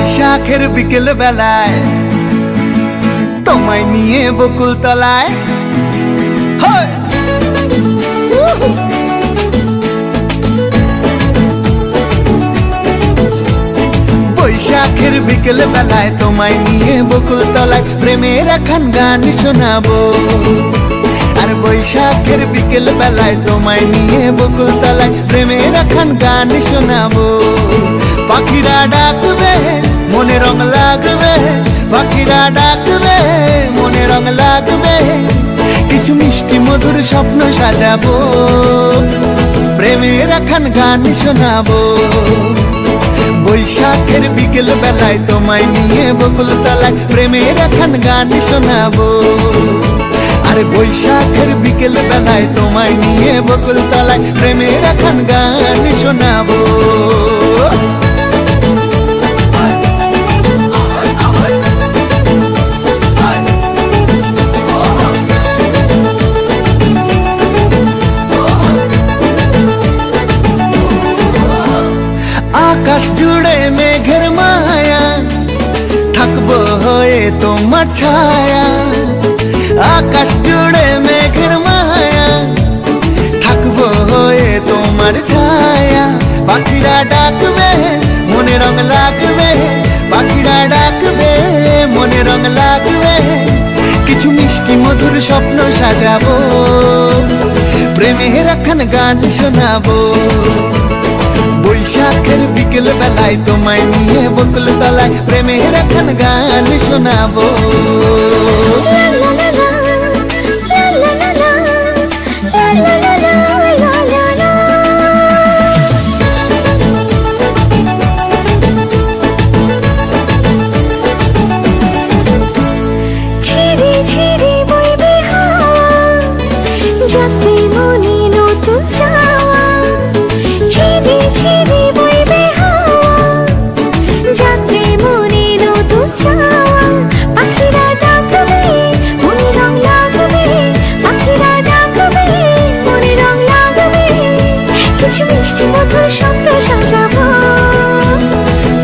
বৈশাখের বিকেল বেলায় তোমায় নিয়ে বকুল তলায় বৈশাখের বিকেল বেলায় তোমায় নিয়ে বকুল তলায় প্রেমের এখন গান শোনাবো। আর বৈশাখের বিকেল বেলায় তোমায় নিয়ে বকুল তলায় প্রেমের এখন গান শোনাবো। পাখিরা ডাকবে মনে রং লাগবে, পাখিরা ডাকবে মনে রং লাগবে, কিছু মিষ্টি মধুর স্বপ্ন সাজাবো, প্রেমের এখন গান শোনাবো। বৈশাখের বিকেল বেলায় তোমায় নিয়ে বকুল তলায় প্রেমের এখন গান শোনাবো। আর বৈশাখের বিকেল বেলায় তোমায় নিয়ে বকুল তলায় প্রেমের এখন গান শোনাবো। আকাশ জুড়ে মেঘের মায়া, থাকবো হয়ে তোমার ছায়া। আকাশ জুড়ে মেঘের মায়া, থাকবো হয়ে তোমার ছায়া। পাখিরা ডাকবে মনে রং লাগবে, পাখিরা ডাকবে মনে রং লাগবে, কিছু মিষ্টি মধুর স্বপ্ন সাজাবো, প্রেমের এখন গান শোনাবো। বৈশাখের বিকেল বেলায় তোমায় নিয়ে বকুল তলায় প্রেমের এখন গান শোনাবো।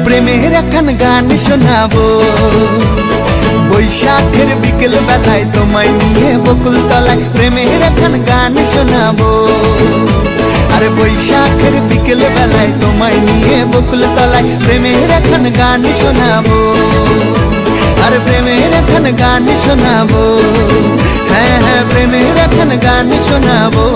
প্রেমের এখন গান শোনাবো। বৈশাখের বিকেল বেলায় তোমায় নিয়ে বকুল তলায় প্রেমের এখন গান শোনাবো। আর বৈশাখের বিকেল বেলায় তোমায় নিয়ে বকুল তলায় প্রেমের এখন গান শোনাবো। আর প্রেমের এখন গান শোনাবো, হ্যাঁ হ্যাঁ প্রেমের এখন গান শোনাবো।